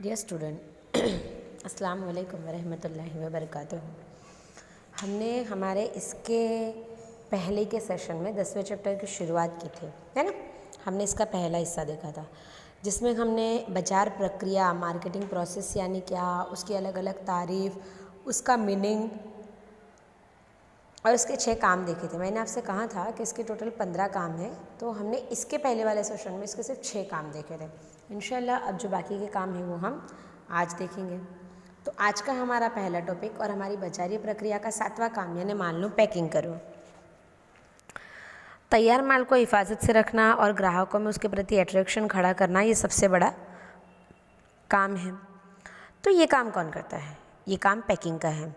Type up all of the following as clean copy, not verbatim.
Dear student, अस्सलाम वालेकुम वरहमतुल्लाहि वबरकातुहू। हमने हमारे इसके पहले के सेशन में 10वें चैप्टर की शुरुआत की थी, है ना। हमने इसका पहला हिस्सा देखा था जिसमें हमने बाजार प्रक्रिया, मार्केटिंग प्रोसेस यानी क्या, उसकी अलग अलग तारीफ़, उसका मीनिंग और उसके 6 काम देखे थे। मैंने आपसे कहा था कि इसके टोटल 15 काम हैं, तो हमने इसके पहले वाले सेशन में इसके सिर्फ 6 काम देखे थे। इंशाल्लाह अब जो बाकी के काम हैं वो हम आज देखेंगे। तो आज का हमारा पहला टॉपिक और हमारी बाजारी प्रक्रिया का 7वां काम यानी मान लो पैकिंग करो। तैयार माल को हिफाजत से रखना और ग्राहकों में उसके प्रति अट्रैक्शन खड़ा करना, ये सबसे बड़ा काम है। तो ये काम कौन करता है? ये काम पैकिंग का है,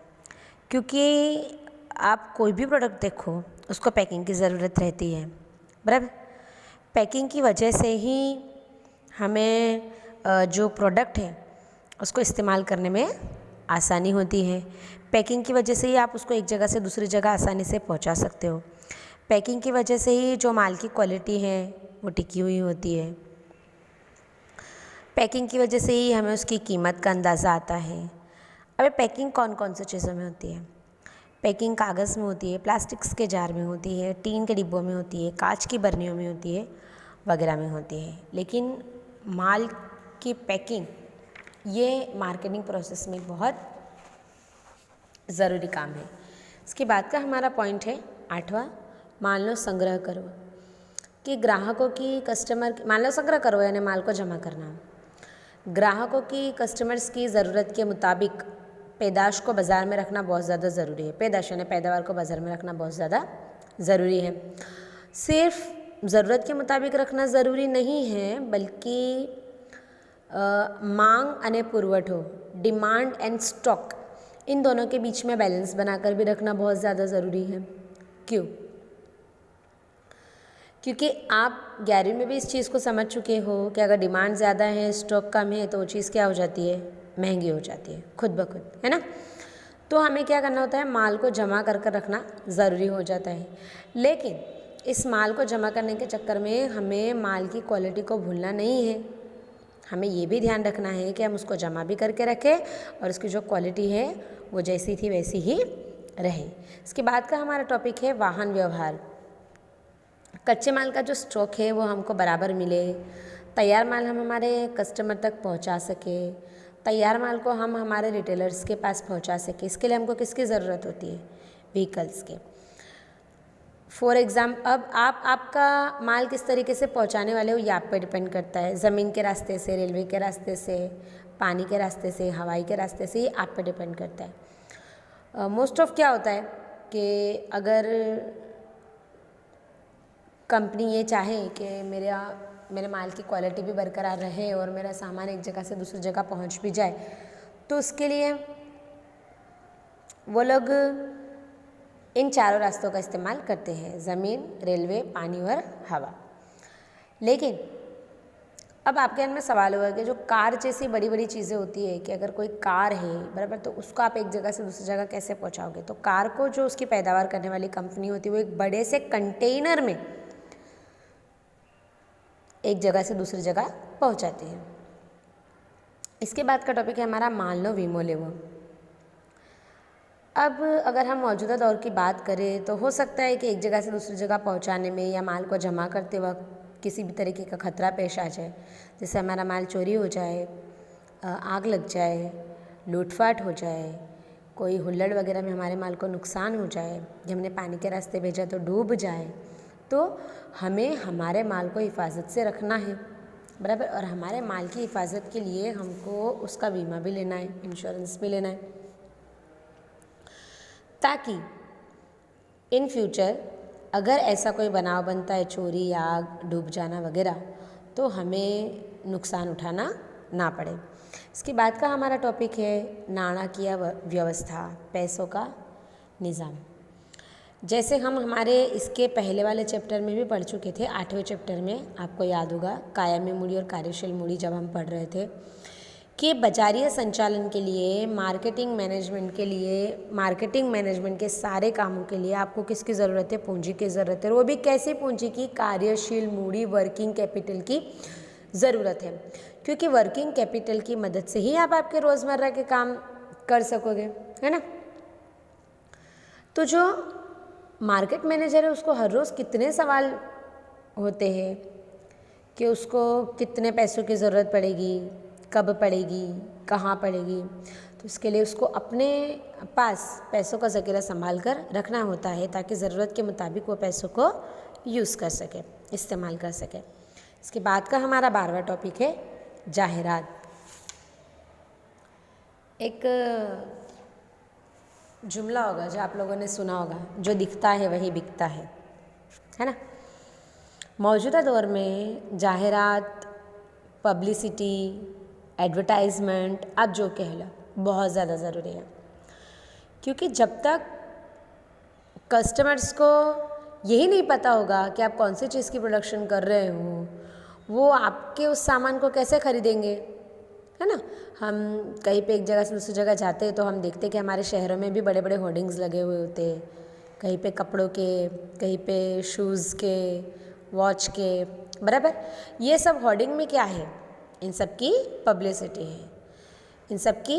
क्योंकि आप कोई भी प्रोडक्ट देखो उसको पैकिंग की ज़रूरत रहती है, बराबर। पैकिंग की वजह से ही हमें जो प्रोडक्ट है उसको इस्तेमाल करने में आसानी होती है। पैकिंग की वजह से ही आप उसको एक जगह से दूसरी जगह आसानी से पहुंचा सकते हो। पैकिंग की वजह से ही जो माल की क्वालिटी है वो टिकी हुई होती है। पैकिंग की वजह से ही हमें उसकी कीमत का अंदाज़ा आता है। अब पैकिंग कौन कौन सी चीज़ों में होती है? पैकिंग कागज़ में होती है, प्लास्टिक्स के जार में होती है, टीन के डिब्बों में होती है, कांच की बर्नियों में होती है, वगैरह में होती है। लेकिन माल की पैकिंग ये मार्केटिंग प्रोसेस में बहुत ज़रूरी काम है। इसके बाद का हमारा पॉइंट है 8वां, मान लो संग्रह करो। कि ग्राहकों की मान लो संग्रह करो यानी माल को जमा करना। ग्राहकों की कस्टमर्स की ज़रूरत के मुताबिक पैदाश को बाज़ार में रखना बहुत ज़्यादा ज़रूरी है। पैदाश यानी पैदावार को बाज़ार में रखना बहुत ज़्यादा ज़रूरी है। सिर्फ ज़रूरत के मुताबिक रखना ज़रूरी नहीं है, बल्कि मांग અને पुरवठो, डिमांड एंड स्टॉक, इन दोनों के बीच में बैलेंस बनाकर भी रखना बहुत ज़्यादा ज़रूरी है। क्यों? क्योंकि आप 11वीं में भी इस चीज़ को समझ चुके हो कि अगर डिमांड ज़्यादा है, स्टॉक कम है, तो वो चीज़ क्या हो जाती है? महंगी हो जाती है खुद ब खुद, है ना। तो हमें क्या करना होता है? माल को जमा कर कर रखना ज़रूरी हो जाता है। लेकिन इस माल को जमा करने के चक्कर में हमें माल की क्वालिटी को भूलना नहीं है। हमें ये भी ध्यान रखना है कि हम उसको जमा भी करके रखें और उसकी जो क्वालिटी है वो जैसी थी वैसी ही रहे। इसके बाद का हमारा टॉपिक है वाहन व्यवहार। कच्चे माल का जो स्टॉक है वो हमको बराबर मिले, तैयार माल हम हमारे कस्टमर तक पहुंचा सके, तैयार माल को हम हमारे रिटेलर्स के पास पहुंचा सके। इसके लिए हमको किसकी ज़रूरत होती है? व्हीकल्स के। फॉर एग्ज़ाम्पल, अब आपका माल किस तरीके से पहुंचाने वाले हो ये आप पे डिपेंड करता है। ज़मीन के रास्ते से, रेलवे के रास्ते से, पानी के रास्ते से, हवाई के रास्ते से, ये आप पे डिपेंड करता है। मोस्ट ऑफ क्या होता है कि अगर कंपनी ये चाहे कि मेरे माल की क्वालिटी भी बरकरार रहे और मेरा सामान एक जगह से दूसरी जगह पहुंच भी जाए, तो उसके लिए वो लोग इन चारों रास्तों का इस्तेमाल करते हैं: ज़मीन, रेलवे, पानी और हवा। लेकिन अब आपके मन में सवाल होगा कि जो कार जैसी बड़ी बड़ी चीज़ें होती है, कि अगर कोई कार है, बराबर, तो उसको आप एक जगह से दूसरी जगह कैसे पहुंचाओगे? तो कार को जो उसकी पैदावार करने वाली कंपनी होती है वो एक बड़े से कंटेनर में एक जगह से दूसरी जगह पहुंचाती है। इसके बाद का टॉपिक है हमारा मान लो वीमो लेवो। अब अगर हम मौजूदा दौर की बात करें तो हो सकता है कि एक जगह से दूसरी जगह पहुंचाने में या माल को जमा करते वक्त किसी भी तरीके का ख़तरा पेश आ जाए, जैसे हमारा माल चोरी हो जाए, आग लग जाए, लूटपाट हो जाए, कोई हुल्लड़ वगैरह में हमारे माल को नुकसान हो जाए, जब हमने पानी के रास्ते भेजा तो डूब जाए, तो हमें हमारे माल को हिफाजत से रखना है, बराबर। और हमारे माल की हिफाजत के लिए हमको उसका बीमा भी लेना है, इंश्योरेंस भी लेना है, ताकि इन फ्यूचर अगर ऐसा कोई बनाव बनता है, चोरी, आग, डूब जाना वगैरह, तो हमें नुकसान उठाना ना पड़े। इसके बाद का हमारा टॉपिक है नाણાકીય व्यवस्था, पैसों का निज़ाम। जैसे हम हमारे इसके पहले वाले चैप्टर में भी पढ़ चुके थे, 8वें चैप्टर में आपको याद होगा, कायमी मूड़ी और कार्यशील मूड़ी, जब हम पढ़ रहे थे कि बाजारीय संचालन के लिए, मार्केटिंग मैनेजमेंट के सारे कामों के लिए आपको किसकी ज़रूरत है? पूंजी की ज़रूरत है। वो भी कैसी पूंजी की? कार्यशील मूड़ी, वर्किंग कैपिटल की ज़रूरत है। क्योंकि वर्किंग कैपिटल की मदद से ही आप आपके रोज़मर्रा के काम कर सकोगे, है ना। तो जो मार्केट मैनेजर है उसको हर रोज़ कितने सवाल होते हैं कि उसको कितने पैसों की ज़रूरत पड़ेगी, कब पड़ेगी, कहाँ पड़ेगी। तो इसके लिए उसको अपने पास पैसों का ज़ख़ीरा संभाल कर रखना होता है ताकि ज़रूरत के मुताबिक वो पैसों को यूज़ कर सके, इस्तेमाल कर सके। इसके बाद का हमारा 12वां टॉपिक है जाहिरात। एक जुमला होगा जो आप लोगों ने सुना होगा, जो दिखता है वही बिकता है ना। मौजूदा दौर में जाहिरात, पब्लिसिटी, एडवर्टाइजमेंट, आप जो कह लो, बहुत ज़्यादा ज़रूरी है। क्योंकि जब तक कस्टमर्स को यही नहीं पता होगा कि आप कौन सी चीज़ की प्रोडक्शन कर रहे हो, वो आपके उस सामान को कैसे खरीदेंगे, है ना। हम कहीं पे एक जगह से दूसरी जगह जाते हैं तो हम देखते हैं कि हमारे शहरों में भी बड़े बड़े होर्डिंग्स लगे हुए होते हैं, कहीं पे कपड़ों के, कहीं पे शूज़ के, वॉच के, बराबर। ये सब होर्डिंग में क्या है, इन सब की पब्लिसिटी है, इन सब की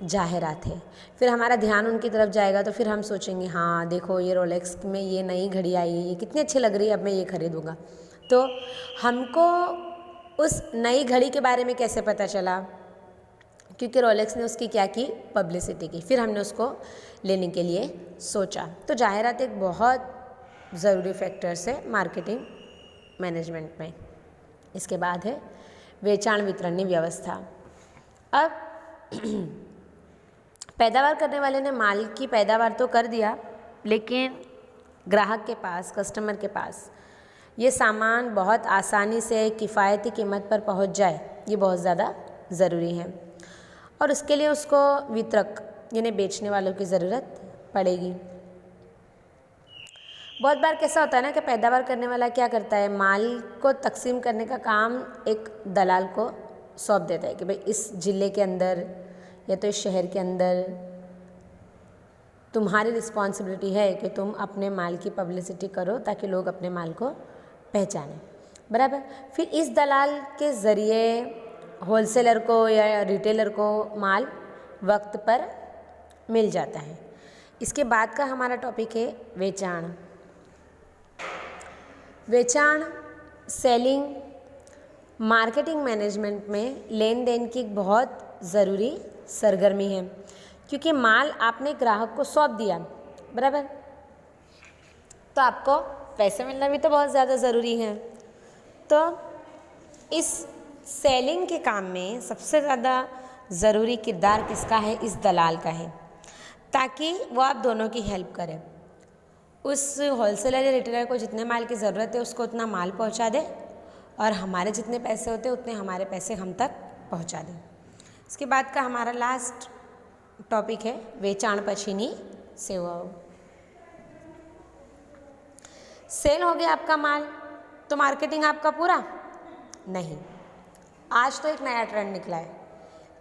जाहिरात है। फिर हमारा ध्यान उनकी तरफ जाएगा तो फिर हम सोचेंगे हाँ देखो ये रोलेक्स में ये नई घड़ी आई है, ये कितनी अच्छी लग रही है, अब मैं ये खरीदूँगा। तो हमको उस नई घड़ी के बारे में कैसे पता चला, क्योंकि रोलेक्स ने उसकी क्या की, पब्लिसिटी की, फिर हमने उसको लेने के लिए सोचा। तो जाहिरात एक बहुत ज़रूरी फैक्टर्स है मार्केटिंग मैनेजमेंट में। इसके बाद है वेचाण वितरणनी व्यवस्था। अब पैदावार करने वाले ने माल की पैदावार तो कर दिया, लेकिन ग्राहक के पास, कस्टमर के पास ये सामान बहुत आसानी से किफ़ायती कीमत पर पहुंच जाए, ये बहुत ज़्यादा ज़रूरी है। और उसके लिए उसको वितरक यानी बेचने वालों की ज़रूरत पड़ेगी। बहुत बार कैसा होता है ना कि पैदावार करने वाला क्या करता है, माल को तकसीम करने का काम एक दलाल को सौंप देता है कि भाई इस ज़िले के अंदर या तो इस शहर के अंदर तुम्हारी रिस्पॉन्सिबिलिटी है कि तुम अपने माल की पब्लिसिटी करो ताकि लोग अपने माल को पहचानें, बराबर। फिर इस दलाल के ज़रिए होलसेलर को या रिटेलर को माल वक्त पर मिल जाता है। इसके बाद का हमारा टॉपिक है वेचाण। वेचाण, सेलिंग, मार्केटिंग मैनेजमेंट में लेन देन की एक बहुत ज़रूरी सरगर्मी है, क्योंकि माल आपने ग्राहक को सौंप दिया, बराबर, तो आपको पैसे मिलना भी तो बहुत ज़्यादा ज़रूरी है। तो इस सेलिंग के काम में सबसे ज़्यादा ज़रूरी किरदार किसका है, इस दलाल का है, ताकि वो आप दोनों की हेल्प करे। उस होलसेलर या रिटेलर को जितने माल की ज़रूरत है उसको उतना माल पहुंचा दे, और हमारे जितने पैसे होते हैं उतने हमारे पैसे हम तक पहुंचा दें। इसके बाद का हमारा लास्ट टॉपिक है वेचाण पछीनी सेवाओं। सेल हो गया आपका माल तो मार्केटिंग आपका पूरा नहीं। आज तो एक नया ट्रेंड निकला है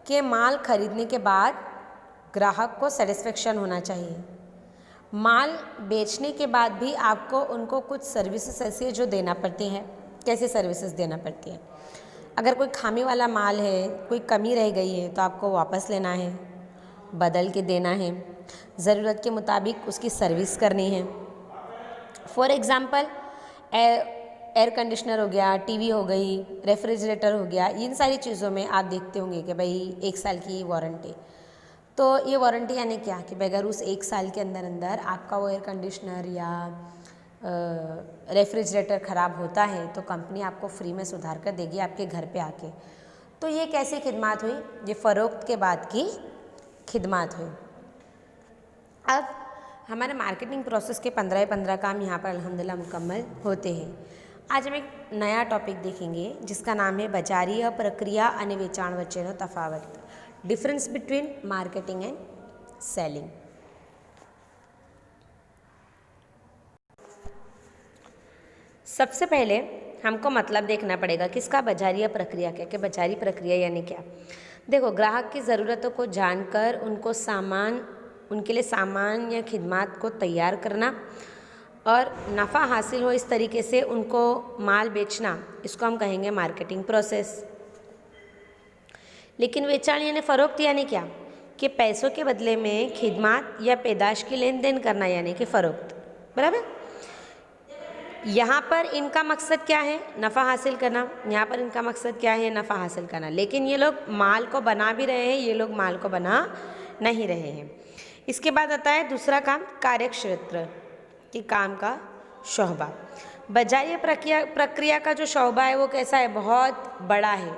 कि माल खरीदने के बाद ग्राहक को सेटिस्फेक्शन होना चाहिए। माल बेचने के बाद भी आपको उनको कुछ सर्विसेज ऐसी है जो देना पड़ती हैं। कैसे सर्विसेज देना पड़ती है, अगर कोई खामी वाला माल है, कोई कमी रह गई है तो आपको वापस लेना है, बदल के देना है, ज़रूरत के मुताबिक उसकी सर्विस करनी है। फॉर एग्ज़ाम्पल एयर कंडीशनर हो गया, टीवी हो गई, रेफ्रिजरेटर हो गया, इन सारी चीज़ों में आप देखते होंगे कि भाई 1 साल की वारंटी। तो ये वारंटी यानी क्या कि अगर उस 1 साल के अंदर अंदर आपका वो एयर कंडीशनर या रेफ्रिजरेटर ख़राब होता है तो कंपनी आपको फ्री में सुधार कर देगी आपके घर पे आके। तो ये कैसी खिदमत हुई, ये फ़रोख्त के बाद की खिदमत हुई। अब हमारे मार्केटिंग प्रोसेस के 15 काम यहाँ पर अल्हम्दुलिल्लाह मुकम्मल होते हैं। आज हम एक नया टॉपिक देखेंगे जिसका नाम है बजारीय प्रक्रिया અને વેચાણ વચ્ચેનો તફાવત, difference between marketing and selling. सबसे पहले हमको मतलब देखना पड़ेगा किसका बाजारीय प्रक्रिया क्या, कि बाजारी प्रक्रिया यानी क्या। देखो, ग्राहक की ज़रूरतों को जानकर उनके लिए सामान या खिदमत को तैयार करना और नफ़ा हासिल हो इस तरीके से उनको माल बेचना, इसको हम कहेंगे मार्केटिंग प्रोसेस। लेकिन वेचाण यानी फ़रोख्त यानी क्या, कि पैसों के बदले में खिदमत या पैदाश की लेन देन करना यानी कि फ़रोख्त। बराबर। यहाँ पर इनका मकसद क्या है, नफ़ा हासिल करना। यहाँ पर इनका मकसद क्या है, नफ़ा हासिल करना। लेकिन ये लोग माल को बना भी रहे हैं, ये लोग माल को बना नहीं रहे हैं। इसके बाद आता है दूसरा काम, कार्यक्षेत्र कि काम का शोबा। बाजारीय प्रक्रिया का जो शोबा है वो कैसा है, बहुत बड़ा है,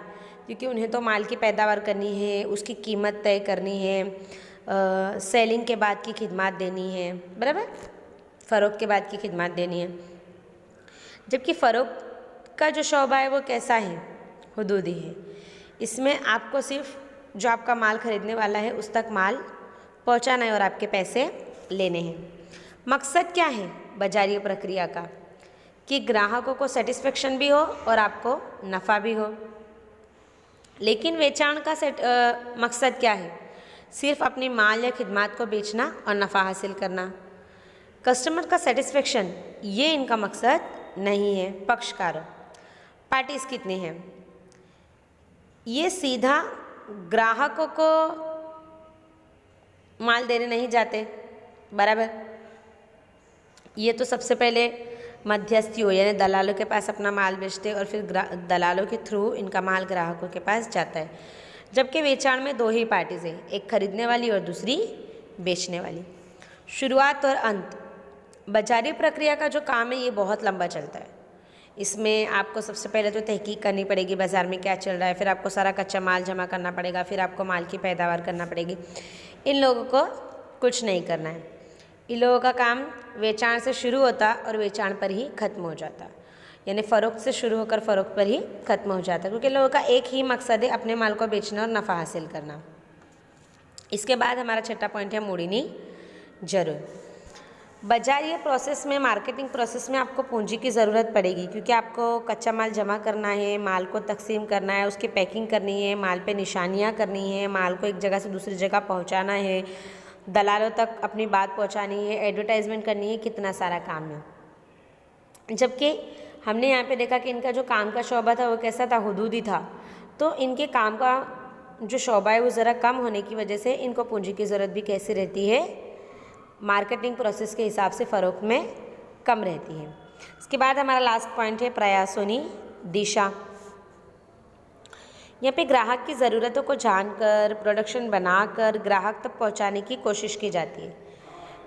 क्योंकि उन्हें तो माल की पैदावार करनी है, उसकी कीमत तय करनी है, सेलिंग के बाद की खिदमत देनी है। बराबर, फ़रोख्त के बाद की खिदमत देनी है। जबकि फ़रोख्त का जो शोबा है वो कैसा है, हुदूदी है। इसमें आपको सिर्फ जो आपका माल खरीदने वाला है उस तक माल पहुंचाना है और आपके पैसे लेने हैं। मकसद क्या है बाजारीय प्रक्रिया का, कि ग्राहकों को सेटिस्फेक्शन भी हो और आपको नफ़ा भी हो। लेकिन वेचाण का मकसद क्या है, सिर्फ अपने माल या खिदमत को बेचना और नफ़ा हासिल करना। कस्टमर का सेटिस्फेक्शन ये इनका मकसद नहीं है। पक्षकारों, पार्टीज कितनी हैं, ये सीधा ग्राहकों को माल देने नहीं जाते। बराबर। ये तो सबसे पहले मध्यस्थी यानी दलालों के पास अपना माल बेचते और फिर दलालों के थ्रू इनका माल ग्राहकों के पास जाता है। जबकि वेचाण में दो ही पार्टीज हैं, एक खरीदने वाली और दूसरी बेचने वाली। शुरुआत और अंत, बाजारी प्रक्रिया का जो काम है ये बहुत लंबा चलता है। इसमें आपको सबसे पहले तो तहकीक करनी पड़ेगी बाज़ार में क्या चल रहा है, फिर आपको सारा कच्चा माल जमा करना पड़ेगा, फिर आपको माल की पैदावार करना पड़ेगी। इन लोगों को कुछ नहीं करना है। इन लोगों का काम वेचाण से शुरू होता और वेचाण पर ही ख़त्म हो जाता, यानी फ़रोख्त से शुरू होकर फ़रोख्त पर ही ख़त्म हो जाता, क्योंकि लोगों का एक ही मकसद है, अपने माल को बेचना और नफ़ा हासिल करना। इसके बाद हमारा छठा पॉइंट है मूड़ीनी जरूर। बाजारीय प्रोसेस में, मार्केटिंग प्रोसेस में आपको पूंजी की ज़रूरत पड़ेगी, क्योंकि आपको कच्चा माल जमा करना है, माल को तकसीम करना है, उसकी पैकिंग करनी है, माल पे निशानियाँ करनी है, माल को एक जगह से दूसरी जगह पहुंचाना है, दलालों तक अपनी बात पहुंचानी है, एडवर्टाइजमेंट करनी है, कितना सारा काम है। जबकि हमने यहाँ पे देखा कि इनका जो काम का शोबा था वो कैसा था, हुदूदी था। तो इनके काम का जो शोबा है वो ज़रा कम होने की वजह से इनको पूंजी की ज़रूरत भी कैसी रहती है, मार्केटिंग प्रोसेस के हिसाब से फ़रोख्त में कम रहती है। इसके बाद हमारा लास्ट पॉइंट है प्रयासोनी दिशा। यहाँ पे ग्राहक की ज़रूरतों को जानकर, प्रोडक्शन बनाकर ग्राहक तक पहुँचाने की कोशिश की जाती है।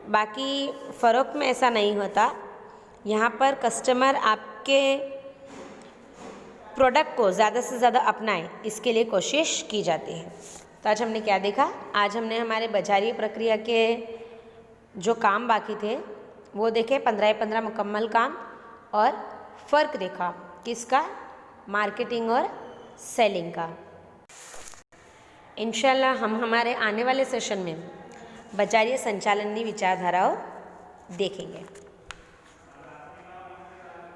बाकी फ़रोख्त में ऐसा नहीं होता। यहाँ पर कस्टमर आपके प्रोडक्ट को ज़्यादा से ज़्यादा अपनाए, इसके लिए कोशिश की जाती है। तो आज हमने क्या देखा, आज हमने हमारे बाजारीय प्रक्रिया के जो काम बाकी थे वो देखे, 15/15 मुकम्मल काम, और फ़र्क देखा किसका, मार्केटिंग और सेलिंग का। इंशाल्लाह हम हमारे आने वाले सेशन में बाजारीय संचालन की विचारधाराओं देखेंगे।